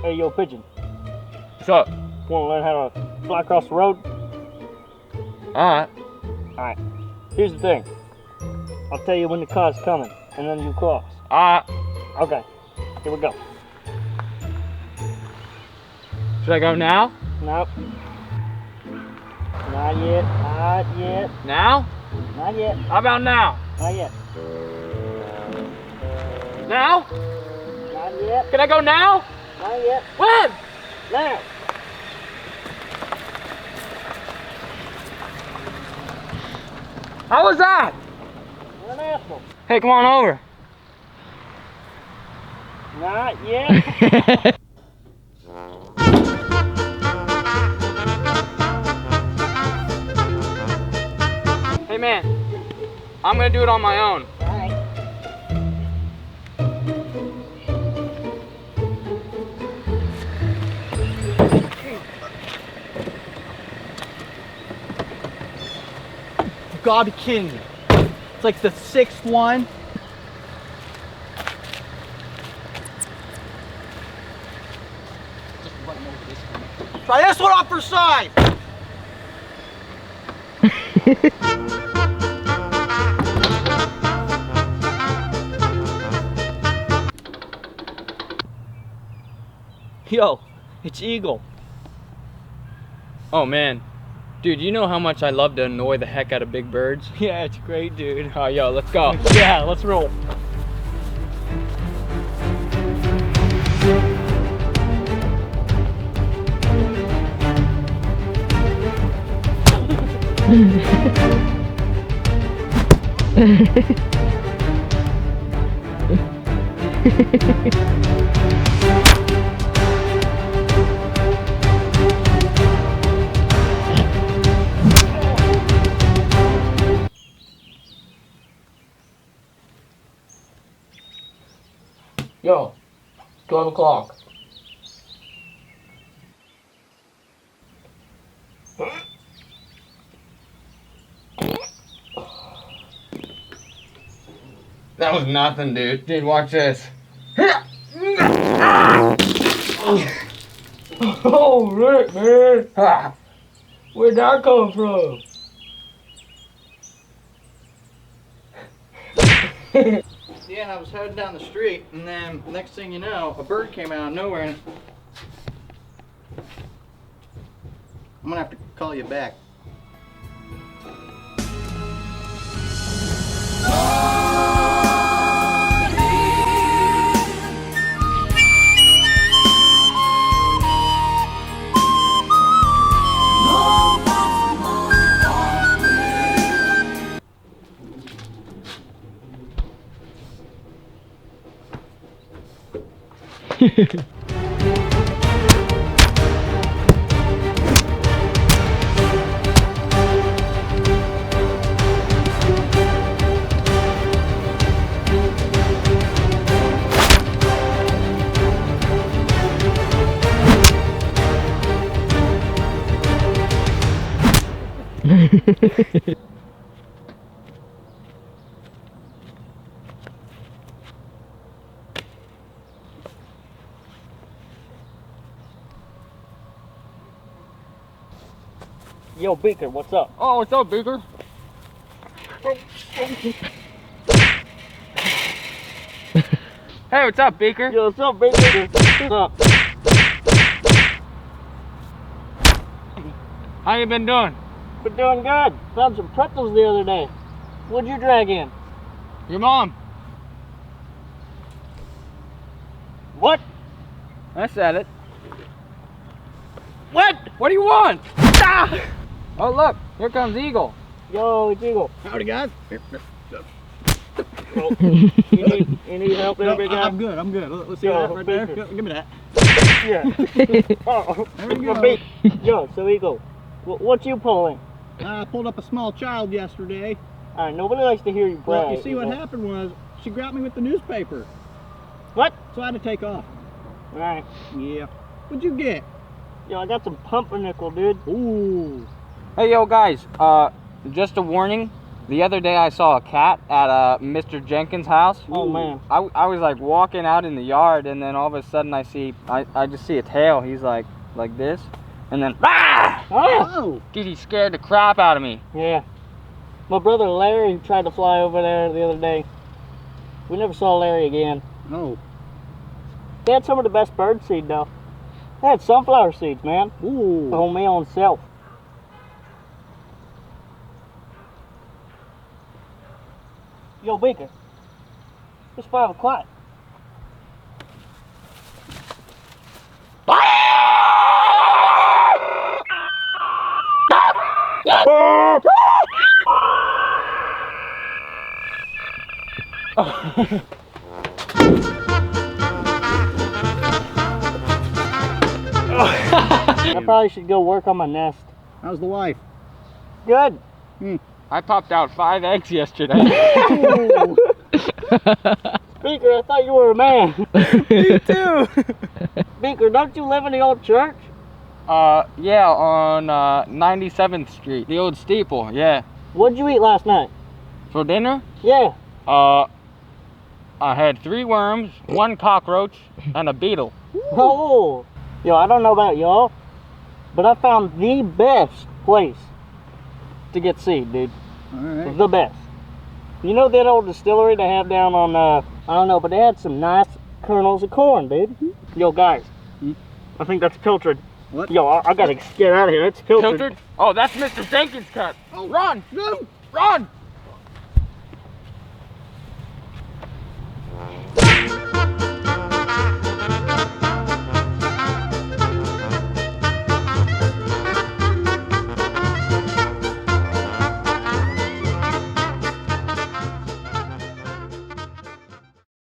Hey, yo, pigeon. What's up? Want to learn how to fly across the road? Alright. Here's the thing. I'll tell you when the car's coming, and then you cross. Okay. Here we go. Should I go now? Nope. Not yet. Not yet. Now? Not yet. How about now? Not yet. Now? Not yet. Can I go now? Not yet. When? Now. How was that? You're an asshole. Hey, come on over. Not yet. Hey man, I'm gonna do it on my own. Alright. You gotta be kidding me. It's like the sixth one. Try this one off for size. Yo, it's Eagle. Oh man, dude, you know how much I love to annoy the heck out of big birds? Yeah, it's great, dude. Oh, yo, let's go. Yeah, let's roll. Yo, 12 o'clock. That was nothing, dude. Dude, watch this. Oh, Rick, man. Where'd that come from? Yeah, I was heading down the street, and then next thing you know, a bird came out of nowhere, and I'm gonna have to call you back. Yo, Beaker, what's up? Oh, what's up, Beaker? Hey, what's up, Beaker? Yo, what's up, Beaker? What's up? How you been doing? Been doing good. Found some pretzels the other day. What'd you drag in? Your mom. What? I said it. What? What do you want? Ah! Oh look, here comes Eagle. Yo, it's Eagle. Howdy, guys. Oh, you need help there, big guy? I'm good. Let's see Yo, that right there. Baker. Give me that. Yeah. Oh, There we my go. beak. Yo, so Eagle, what you pulling? I pulled up a small child yesterday. Alright, nobody likes to hear you brag. Well, you see what Eagle. happened was she grabbed me with the newspaper. What? So I had to take off. Alright. Yeah. What'd you get? Yo, I got some pumpernickel, dude. Ooh. Hey yo guys, just a warning. The other day I saw a cat at Mr. Jenkins' house. Oh man. I was like walking out in the yard, and then all of a sudden I just see a tail. He's like this, and then ah! Oh. Dude, he scared the crap out of me. Yeah. My brother Larry tried to fly over there the other day. We never saw Larry again. Oh. They had some of the best bird seed though. They had sunflower seeds, man. Ooh. On me own self. Yo, Baker. It's 5 o'clock. I probably should go work on my nest. How's the wife? Good. I popped out 5 eggs yesterday. Beaker, I thought you were a man. Me too. Beaker, don't you live in the old church? Yeah, on 97th Street, the old steeple. Yeah. What'd you eat last night? For dinner, Yeah. I had 3 worms, 1 cockroach, and a beetle. Oh. Yo, I don't know about y'all, but I found the best place to get seed, dude. All right. The best. You know that old distillery they have down on, I don't know, but they had some nice kernels of corn, dude. Yo, guys, I think that's pilchard. What? Yo, I gotta get out of here. It's pilchard. Filtered? Oh, that's Mr. Jenkins' cut. Oh. Run! No. Run!